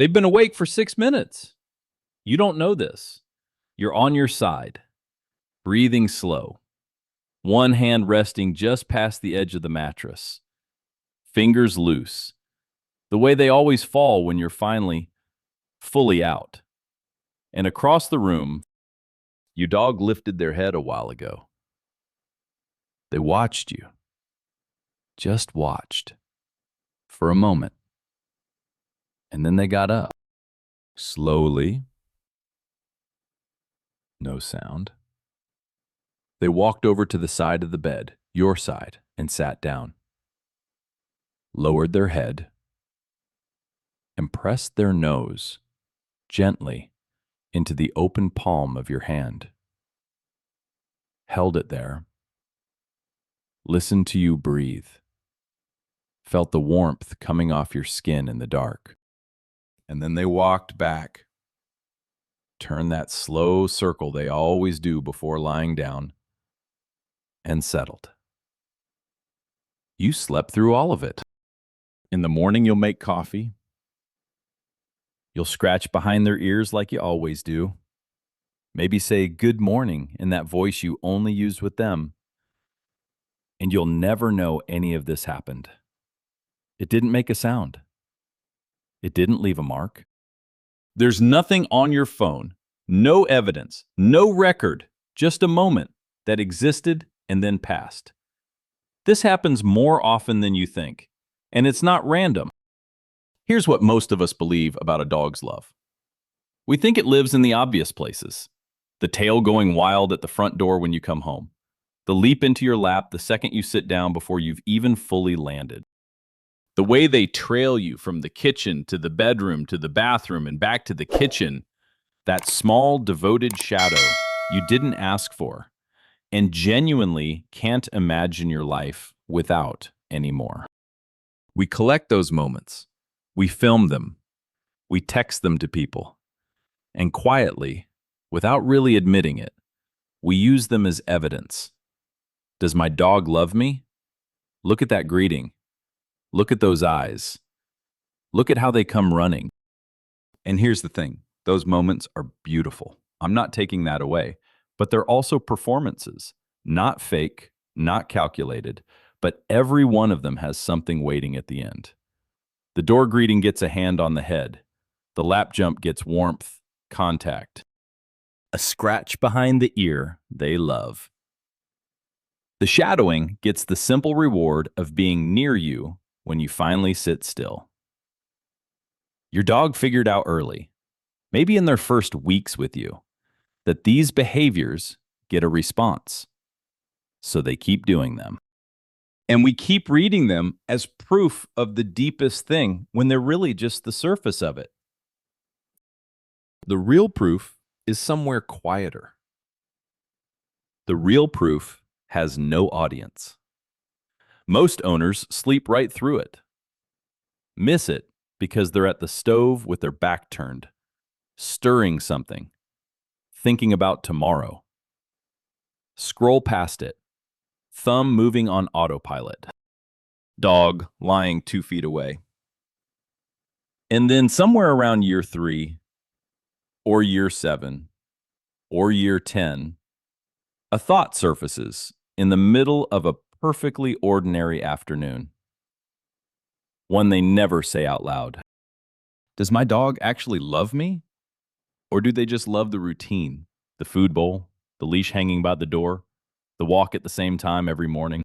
They've been awake for 6 minutes. You don't know this. You're on your side, breathing slow, one hand resting just past the edge of the mattress, fingers loose, the way they always fall when you're finally fully out. And across the room, your dog lifted their head a while ago. They watched you, just watched, for a moment. And then they got up, slowly, no sound. They walked over to the side of the bed, your side, and sat down, lowered their head, and pressed their nose gently into the open palm of your hand. Held it there, listened to you breathe, felt the warmth coming off your skin in the dark. And then they walked back, turned that slow circle they always do before lying down, and settled. You slept through all of it. In the morning, you'll make coffee. You'll scratch behind their ears like you always do. Maybe say good morning in that voice you only use with them. And you'll never know any of this happened. It didn't make a sound. It didn't leave a mark. There's nothing on your phone, no evidence, no record, just a moment that existed and then passed. This happens more often than you think, and it's not random. Here's what most of us believe about a dog's love. We think it lives in the obvious places. The tail going wild at the front door when you come home. The leap into your lap the second you sit down before you've even fully landed. The way they trail you from the kitchen to the bedroom to the bathroom and back to the kitchen. That small, devoted shadow you didn't ask for and genuinely can't imagine your life without anymore. We collect those moments. We film them. We text them to people. And quietly, without really admitting it, we use them as evidence. Does my dog love me? Look at that greeting. Look at those eyes. Look at how they come running. And here's the thing. Those moments are beautiful. I'm not taking that away. But they're also performances. Not fake, not calculated, but every one of them has something waiting at the end. The door greeting gets a hand on the head. The lap jump gets warmth, contact. A scratch behind the ear they love. The shadowing gets the simple reward of being near you when you finally sit still. Your dog figured out early, maybe in their first weeks with you, that these behaviors get a response. So they keep doing them. And we keep reading them as proof of the deepest thing when they're really just the surface of it. The real proof is somewhere quieter. The real proof has no audience. Most owners sleep right through it. Miss it because they're at the stove with their back turned, stirring something, thinking about tomorrow. Scroll past it, thumb moving on autopilot. Dog lying 2 feet away. And then somewhere around year 3, or year 7, or year 10, a thought surfaces in the middle of a perfectly ordinary afternoon. One they never say out loud. Does my dog actually love me? Or do they just love the routine, the food bowl, the leash hanging by the door, the walk at the same time every morning?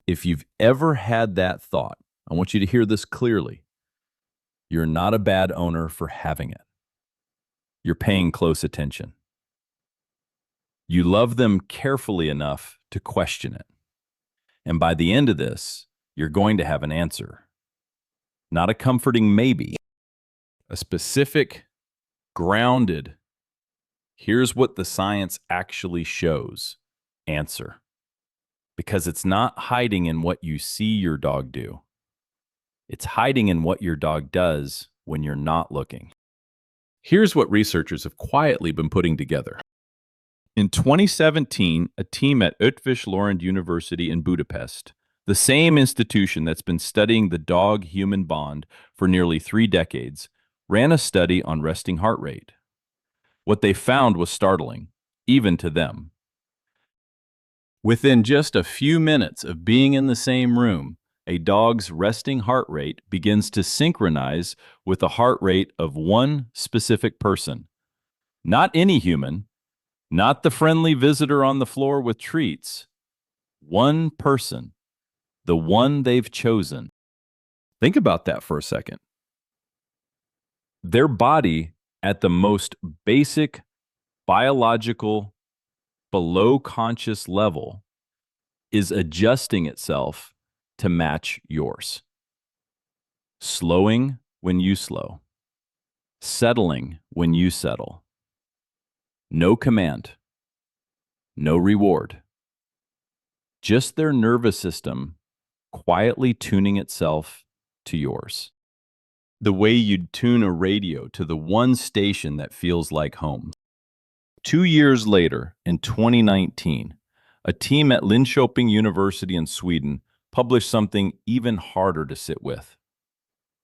If you've ever had that thought, I want you to hear this clearly. You're not a bad owner for having it. You're paying close attention. You love them carefully enough to question it. And by the end of this, you're going to have an answer. Not a comforting maybe. A specific, grounded, here's what the science actually shows, answer. Because it's not hiding in what you see your dog do. It's hiding in what your dog does when you're not looking. Here's what researchers have quietly been putting together. In 2017, a team at Eötvös Loránd University in Budapest, the same institution that's been studying the dog-human bond for nearly 3 decades, ran a study on resting heart rate. What they found was startling, even to them. Within just a few minutes of being in the same room, a dog's resting heart rate begins to synchronize with the heart rate of one specific person. Not any human, not the friendly visitor on the floor with treats. One person, the one they've chosen. Think about that for a second. Their body, at the most basic biological, below conscious level, is adjusting itself to match yours. Slowing when you slow. Settling when you settle. No command. No reward. Just their nervous system quietly tuning itself to yours. The way you'd tune a radio to the one station that feels like home. 2 years later, in 2019, a team at Linköping University in Sweden published something even harder to sit with.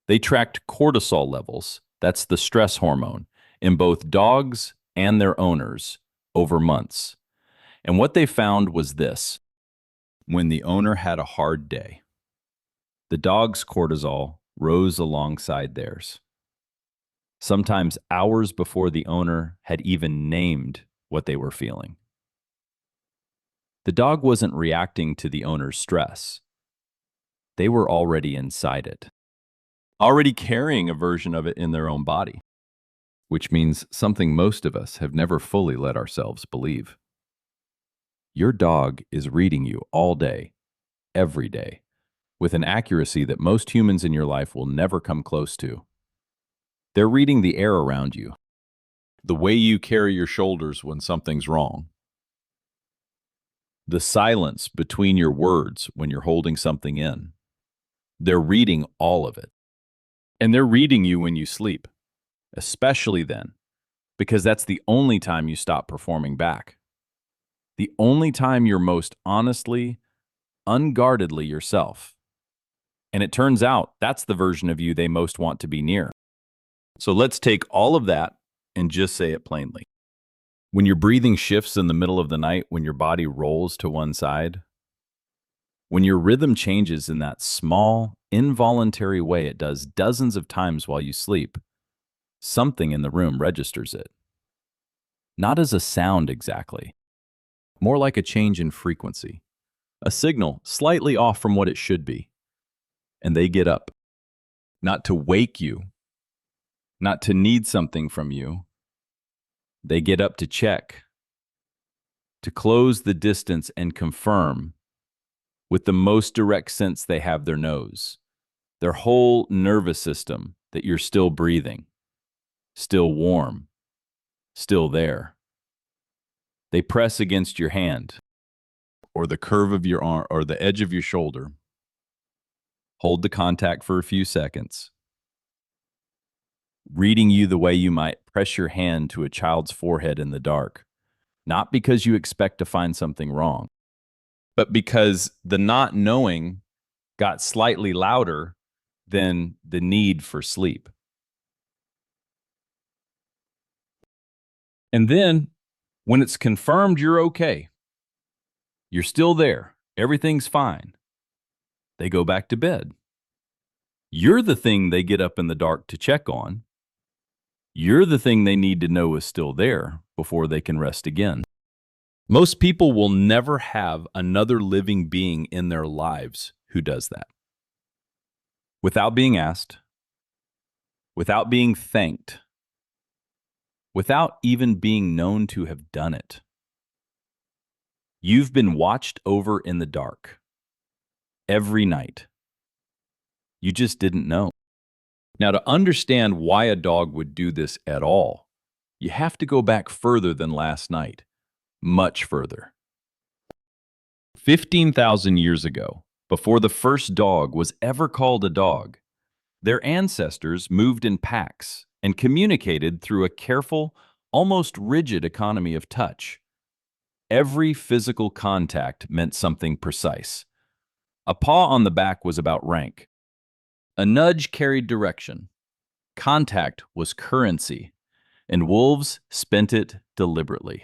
They tracked cortisol levels, that's the stress hormone, in both dogs and their owners over months. And what they found was this. When the owner had a hard day, the dog's cortisol rose alongside theirs. Sometimes hours before the owner had even named what they were feeling. The dog wasn't reacting to the owner's stress. They were already inside it, already carrying a version of it in their own body, which means something most of us have never fully let ourselves believe. Your dog is reading you all day, every day, with an accuracy that most humans in your life will never come close to. They're reading the air around you, the way you carry your shoulders when something's wrong, the silence between your words when you're holding something in. They're reading all of it. And they're reading you when you sleep, especially then, because that's the only time you stop performing back. The only time you're most honestly, unguardedly yourself. And it turns out that's the version of you they most want to be near. So let's take all of that and just say it plainly. When your breathing shifts in the middle of the night, when your body rolls to one side, when your rhythm changes in that small, involuntary way it does dozens of times while you sleep, something in the room registers it. Not as a sound exactly, more like a change in frequency, a signal slightly off from what it should be. And they get up, not to wake you, not to need something from you. They get up to check, to close the distance and confirm with the most direct sense they have their nose, their whole nervous system, that you're still breathing, still warm, still there. They press against your hand or the curve of your arm or the edge of your shoulder. Hold the contact for a few seconds, reading you the way you might press your hand to a child's forehead in the dark, not because you expect to find something wrong, but because the not knowing got slightly louder than the need for sleep. And then, when it's confirmed you're okay, you're still there, everything's fine, they go back to bed. You're the thing they get up in the dark to check on. You're the thing they need to know is still there before they can rest again. Most people will never have another living being in their lives who does that. Without being asked, without being thanked, without even being known to have done it. You've been watched over in the dark every night. You just didn't know. Now, to understand why a dog would do this at all, you have to go back further than last night, much further. 15,000 years ago, before the first dog was ever called a dog, their ancestors moved in packs and communicated through a careful, almost rigid economy of touch. Every physical contact meant something precise. A paw on the back was about rank. A nudge carried direction. Contact was currency, and wolves spent it deliberately.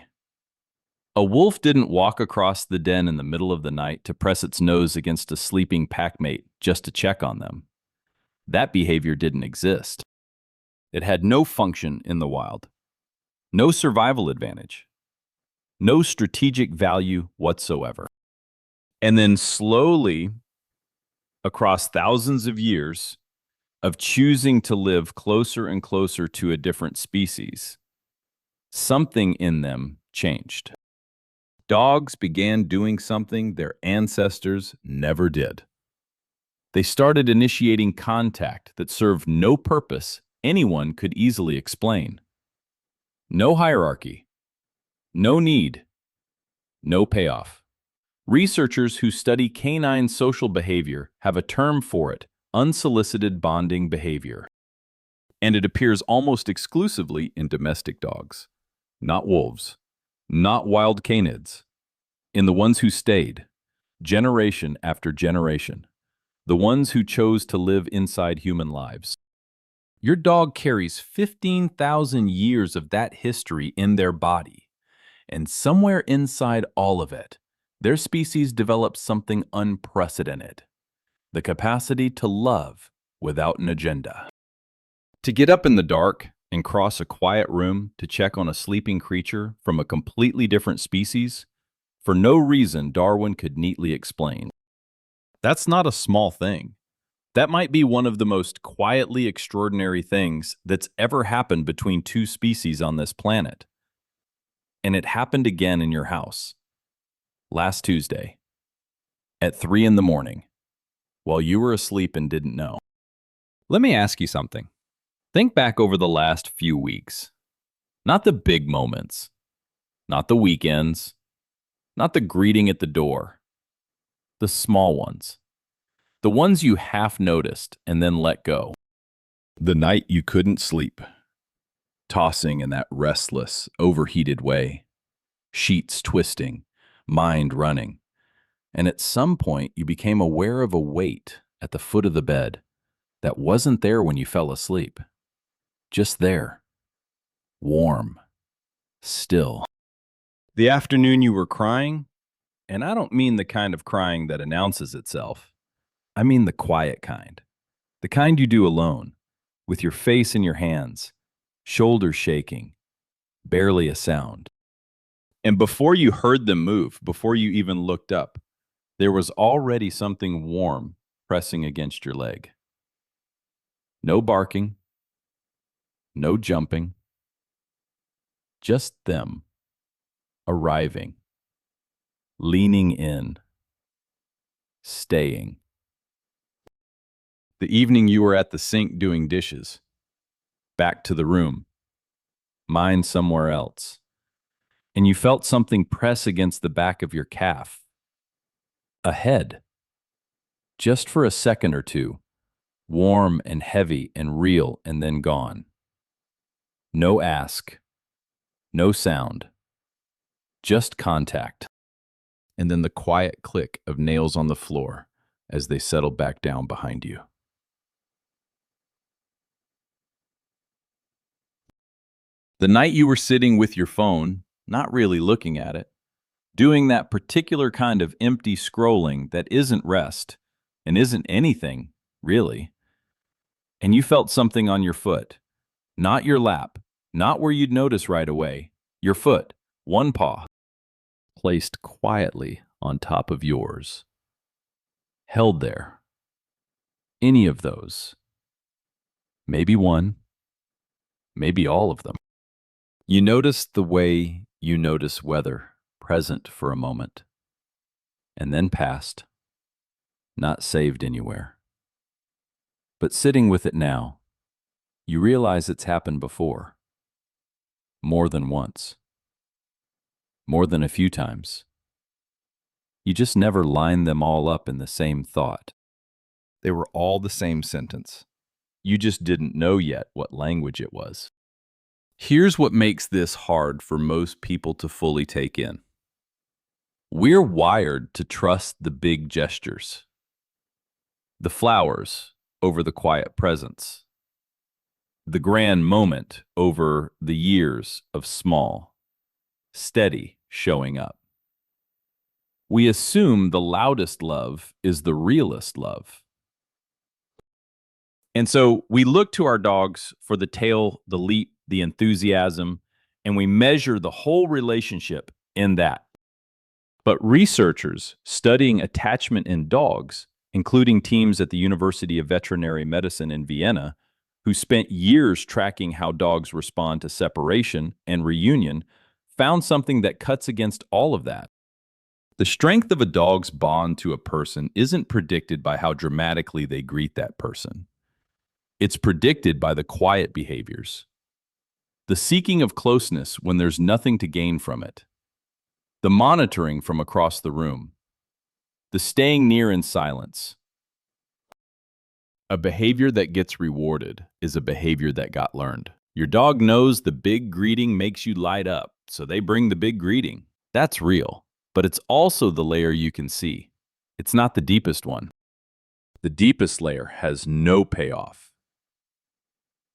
A wolf didn't walk across the den in the middle of the night to press its nose against a sleeping packmate just to check on them. That behavior didn't exist. It had no function in the wild, no survival advantage, no strategic value whatsoever. And then slowly, across thousands of years of choosing to live closer and closer to a different species, something in them changed. Dogs began doing something their ancestors never did. They started initiating contact that served no purpose anyone could easily explain. No hierarchy, no need, no payoff. Researchers who study canine social behavior have a term for it: unsolicited bonding behavior. And it appears almost exclusively in domestic dogs, not wolves, not wild canids, in the ones who stayed, generation after generation, the ones who chose to live inside human lives. Your dog carries 15,000 years of that history in their body, and somewhere inside all of it, their species developed something unprecedented: the capacity to love without an agenda. To get up in the dark and cross a quiet room to check on a sleeping creature from a completely different species, for no reason Darwin could neatly explain. That's not a small thing. That might be one of the most quietly extraordinary things that's ever happened between two species on this planet. And it happened again in your house, last Tuesday, at 3 in the morning, while you were asleep and didn't know. Let me ask you something. Think back over the last few weeks. Not the big moments, not the weekends, not the greeting at the door, the small ones. The ones you half noticed and then let go. The night you couldn't sleep, tossing in that restless, overheated way, sheets twisting, mind running. And at some point, you became aware of a weight at the foot of the bed that wasn't there when you fell asleep. Just there. Warm. Still. The afternoon you were crying, and I don't mean the kind of crying that announces itself. I mean the quiet kind. The kind you do alone, with your face in your hands, shoulders shaking, barely a sound. And before you heard them move, before you even looked up, there was already something warm pressing against your leg. No barking, no jumping, just them arriving, leaning in, staying. The evening you were at the sink doing dishes, back to the room, mind somewhere else, and you felt something press against the back of your calf. A head. Just for a second or two, warm and heavy and real, and then gone. No ask, no sound, just contact. And then the quiet click of nails on the floor as they settle back down behind you. The night you were sitting with your phone, not really looking at it, doing that particular kind of empty scrolling that isn't rest and isn't anything, really, and you felt something on your foot, not your lap, not where you'd notice right away, your foot, one paw, placed quietly on top of yours, held there. Any of those. Maybe one, maybe all of them. You noticed the way you notice weather, present for a moment, and then past, not saved anywhere. But sitting with it now, you realize it's happened before. More than once. More than a few times. You just never lined them all up in the same thought. They were all the same sentence. You just didn't know yet what language it was. Here's what makes this hard for most people to fully take in. We're wired to trust the big gestures. The flowers over the quiet presence. the grand moment over the years of small, steady showing up. We assume the loudest love is the realest love. And so we look to our dogs for the tail, the leap, the enthusiasm, and we measure the whole relationship in that. But researchers studying attachment in dogs, including teams at the University of Veterinary Medicine in Vienna, who spent years tracking how dogs respond to separation and reunion, found something that cuts against all of that. The strength of a dog's bond to a person isn't predicted by how dramatically they greet that person. It's predicted by the quiet behaviors. The seeking of closeness when there's nothing to gain from it. The monitoring from across the room. The staying near in silence. A behavior that gets rewarded is a behavior that got learned. Your dog knows the big greeting makes you light up, so they bring the big greeting. That's real, but it's also the layer you can see. It's not the deepest one. The deepest layer has no payoff.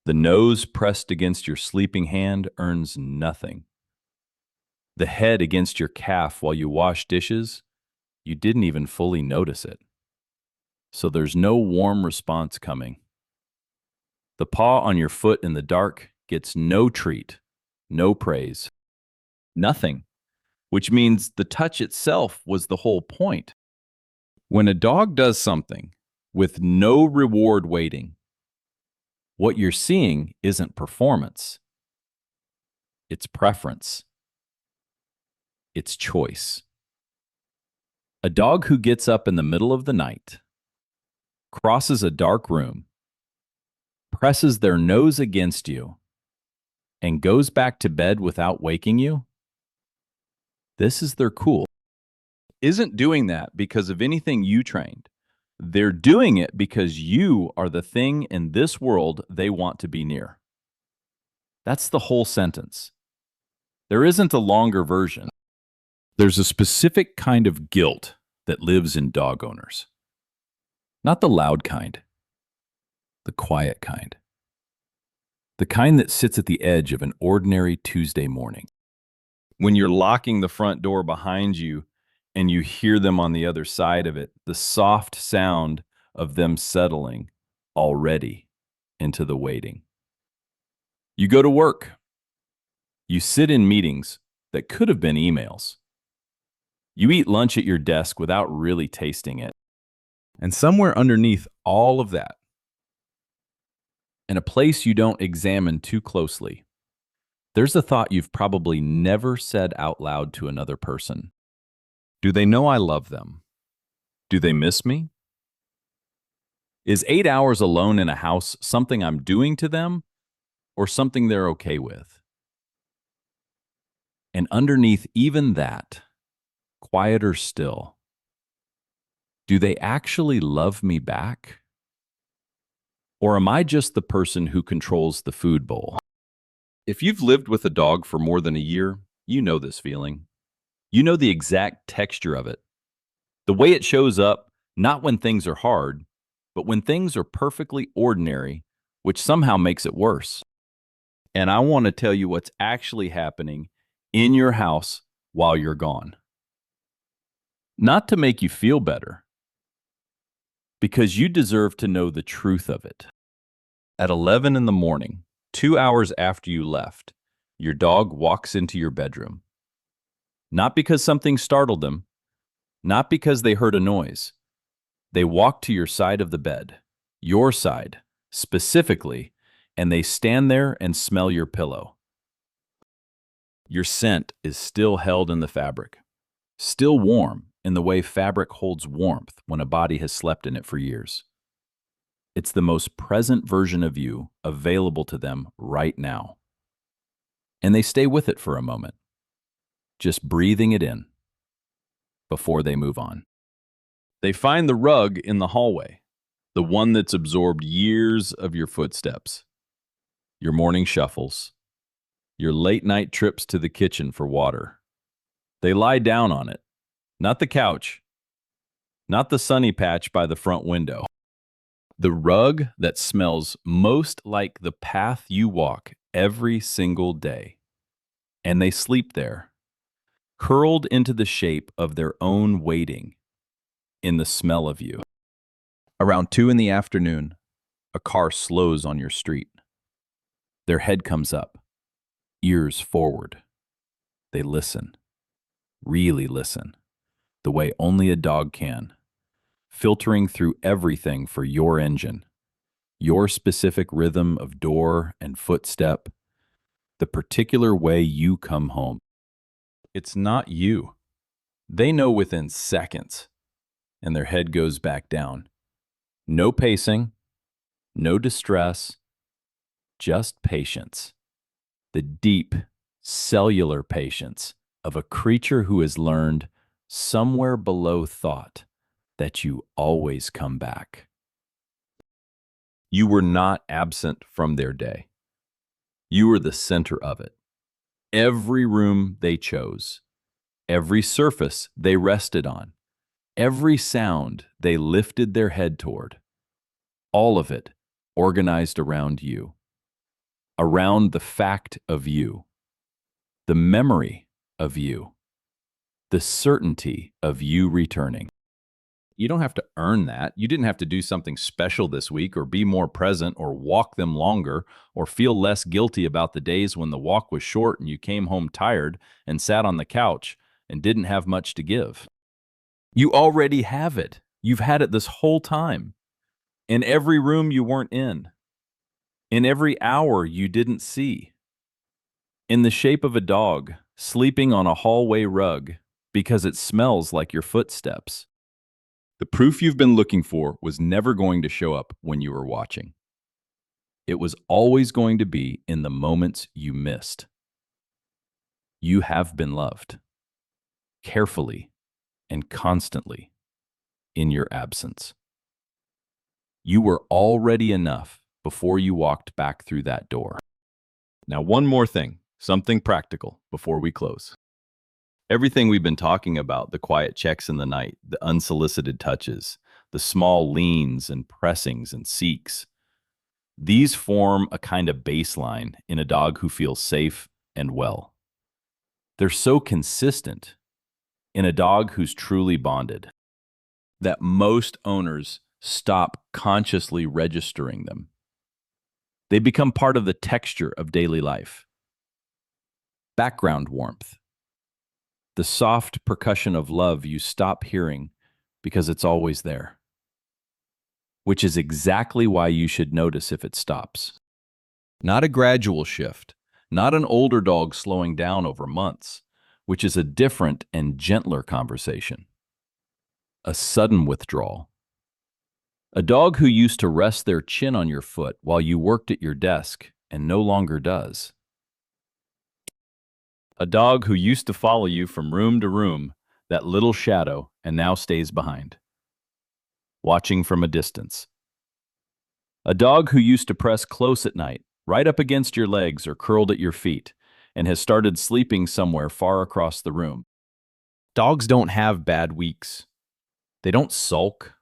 The nose pressed against your sleeping hand earns nothing. The head against your calf while you wash dishes, you didn't even fully notice it. So there's no warm response coming. The paw on your foot in the dark gets no treat, no praise, nothing, which means the touch itself was the whole point. When a dog does something with no reward waiting, what you're seeing isn't performance. It's preference. It's choice. A dog who gets up in the middle of the night, crosses a dark room, presses their nose against you, and goes back to bed without waking you, this is their cool. Isn't doing that because of anything you trained. They're doing it because you are the thing in this world they want to be near. That's the whole sentence. There isn't a longer version. There's a specific kind of guilt that lives in dog owners. Not the loud kind, the quiet kind. The kind that sits at the edge of an ordinary Tuesday morning. When you're locking the front door behind you and you hear them on the other side of it, the soft sound of them settling already into the waiting. You go to work. You sit in meetings that could have been emails. You eat lunch at your desk without really tasting it. And somewhere underneath all of that, in a place you don't examine too closely, there's a thought you've probably never said out loud to another person. Do they know I love them? Do they miss me? Is 8 hours alone in a house something I'm doing to them or something they're okay with? And underneath even that, quieter still, do they actually love me back? Or am I just the person who controls the food bowl? If you've lived with a dog for more than a year, you know this feeling. You know the exact texture of it. The way it shows up, not when things are hard, but when things are perfectly ordinary, which somehow makes it worse. And I want to tell you what's actually happening in your house while you're gone. Not to make you feel better, because you deserve to know the truth of it. At 11 in the morning, 2 hours after you left, your dog walks into your bedroom. Not because something startled them, not because they heard a noise. They walk to your side of the bed, your side, specifically, and they stand there and smell your pillow. Your scent is still held in the fabric, still warm in the way fabric holds warmth when a body has slept in it for years. It's the most present version of you available to them right now. And they stay with it for a moment, just breathing it in before they move on. They find the rug in the hallway, the one that's absorbed years of your footsteps, your morning shuffles, your late night trips to the kitchen for water. They lie down on it, not the couch, not the sunny patch by the front window. The rug that smells most like the path you walk every single day. And they sleep there, curled into the shape of their own waiting in the smell of you. Around 2 in the afternoon, a car slows on your street. Their head comes up, ears forward. They listen, really listen, the way only a dog can, filtering through everything for your engine, your specific rhythm of door and footstep, the particular way you come home. It's not you. They know within seconds, and their head goes back down. No pacing, no distress, just patience. The deep, cellular patience of a creature who has learned somewhere below thought that you always come back. You were not absent from their day. You were the center of it. Every room they chose, every surface they rested on, every sound they lifted their head toward, all of it organized around you, around the fact of you, the memory of you, the certainty of you returning. You don't have to earn that. You didn't have to do something special this week or be more present or walk them longer or feel less guilty about the days when the walk was short and you came home tired and sat on the couch and didn't have much to give. You already have it. You've had it this whole time. In every room you weren't in every hour you didn't see, in the shape of a dog sleeping on a hallway rug because it smells like your footsteps. The proof you've been looking for was never going to show up when you were watching. It was always going to be in the moments you missed. You have been loved, carefully and constantly, in your absence. You were already enough before you walked back through that door. Now, one more thing, something practical before we close. Everything we've been talking about, the quiet checks in the night, the unsolicited touches, the small leans and pressings and seeks, these form a kind of baseline in a dog who feels safe and well. They're so consistent in a dog who's truly bonded that most owners stop consciously registering them. They become part of the texture of daily life. Background warmth. The soft percussion of love you stop hearing because it's always there. Which is exactly why you should notice if it stops. Not a gradual shift, not an older dog slowing down over months, which is a different and gentler conversation. A sudden withdrawal. A dog who used to rest their chin on your foot while you worked at your desk and no longer does. A dog who used to follow you from room to room, that little shadow, and now stays behind, watching from a distance. A dog who used to press close at night, right up against your legs or curled at your feet, and has started sleeping somewhere far across the room. Dogs don't have bad weeks. They don't sulk.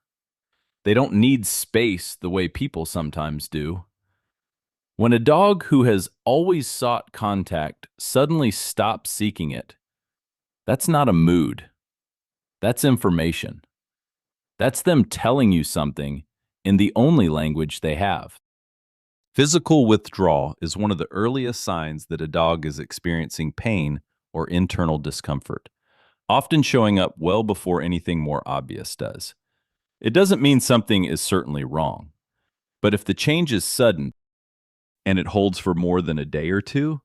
They don't need space the way people sometimes do. When a dog who has always sought contact suddenly stops seeking it, that's not a mood. That's information. That's them telling you something in the only language they have. Physical withdrawal is one of the earliest signs that a dog is experiencing pain or internal discomfort, often showing up well before anything more obvious does. It doesn't mean something is certainly wrong, but if the change is sudden and it holds for more than a day or two,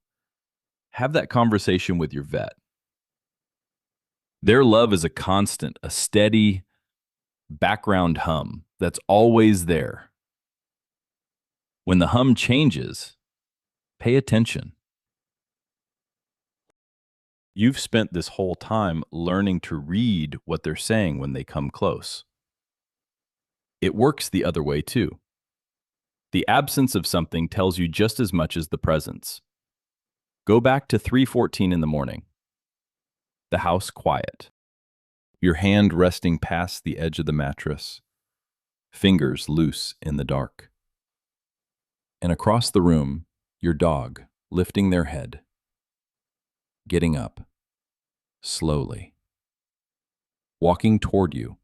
have that conversation with your vet. Their love is a constant, a steady background hum that's always there. When the hum changes, pay attention. You've spent this whole time learning to read what they're saying when they come close. It works the other way too. The absence of something tells you just as much as the presence. Go back to 3:14 in the morning. The house quiet. Your hand resting past the edge of the mattress. fingers loose in the dark. And across the room, your dog lifting their head, getting up, slowly, walking toward you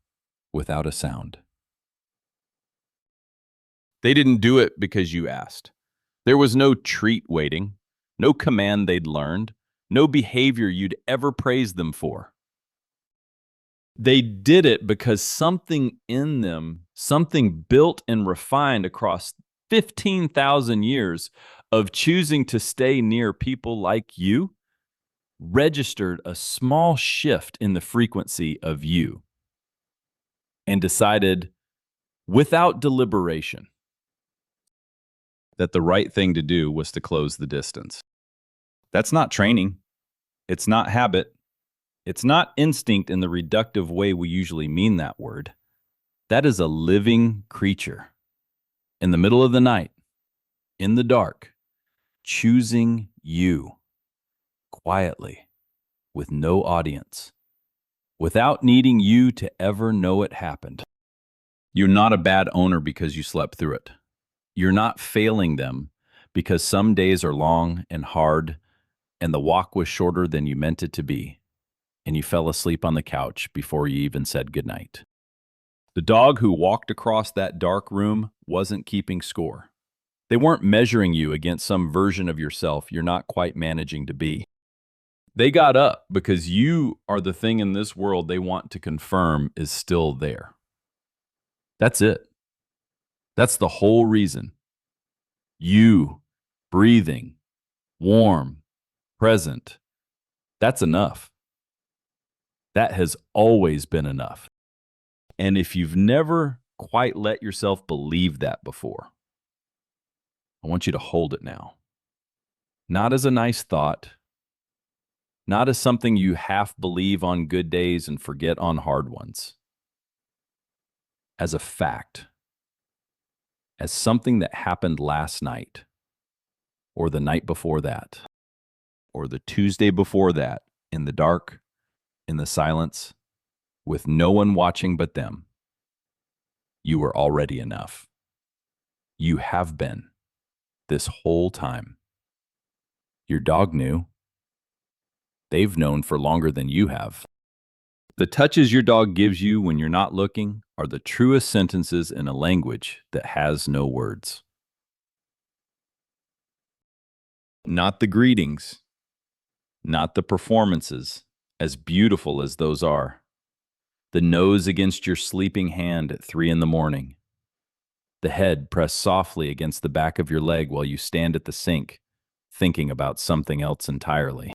without a sound. They didn't do it because you asked. There was no treat waiting, no command they'd learned, no behavior you'd ever praised them for. They did it because something in them, something built and refined across 15,000 years of choosing to stay near people like you, registered a small shift in the frequency of you and decided, without deliberation, that the right thing to do was to close the distance. That's not training. It's not habit. It's not instinct in the reductive way we usually mean that word. That is a living creature in the middle of the night, in the dark, choosing you quietly, with no audience, without needing you to ever know it happened. You're not a bad owner because you slept through it. You're not failing them because some days are long and hard and the walk was shorter than you meant it to be, and you fell asleep on the couch before you even said goodnight. The dog who walked across that dark room wasn't keeping score. They weren't measuring you against some version of yourself you're not quite managing to be. They got up because you are the thing in this world they want to confirm is still there. That's it. That's the whole reason. You, breathing, warm, present. That's enough. That has always been enough. And if you've never quite let yourself believe that before, I want you to hold it now. Not as a nice thought, not as something you half believe on good days and forget on hard ones. As a fact, as something that happened last night, or the night before that, or the Tuesday before that, in the dark, in the silence, with no one watching but them. You were already enough. You have been this whole time. Your dog knew. They've known for longer than you have. The touches your dog gives you when you're not looking are the truest sentences in a language that has no words. Not the greetings, not the performances, as beautiful as those are. The nose against your sleeping hand at 3 a.m. The head pressed softly against the back of your leg while you stand at the sink, thinking about something else entirely.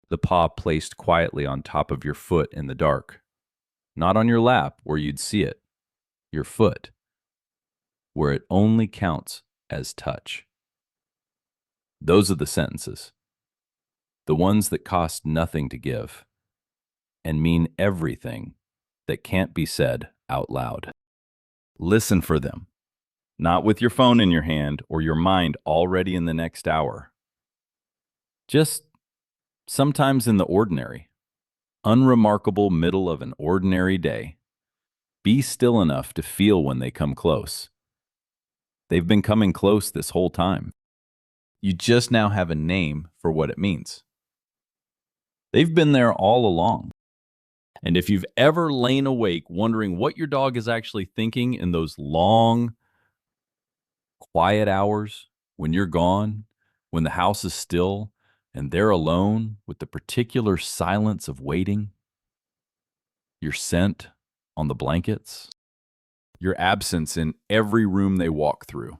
The paw placed quietly on top of your foot in the dark, not on your lap where you'd see it, your foot, where it only counts as touch. Those are the sentences, the ones that cost nothing to give and mean everything that can't be said out loud. Listen for them, not with your phone in your hand or your mind already in the next hour. Just sometimes in the ordinary, unremarkable middle of an ordinary day, be still enough to feel when they come close. They've been coming close this whole time. You just now have a name for what it means. They've been there all along. And if you've ever lain awake wondering what your dog is actually thinking in those long, quiet hours when you're gone, when the house is still, and they're alone with the particular silence of waiting, your scent on the blankets, your absence in every room they walk through,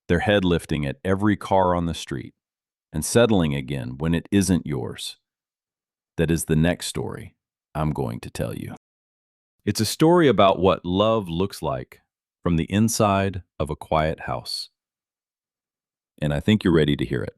their head lifting at every car on the street and settling again when it isn't yours, that is the next story I'm going to tell you. It's a story about what love looks like from the inside of a quiet house. And I think you're ready to hear it.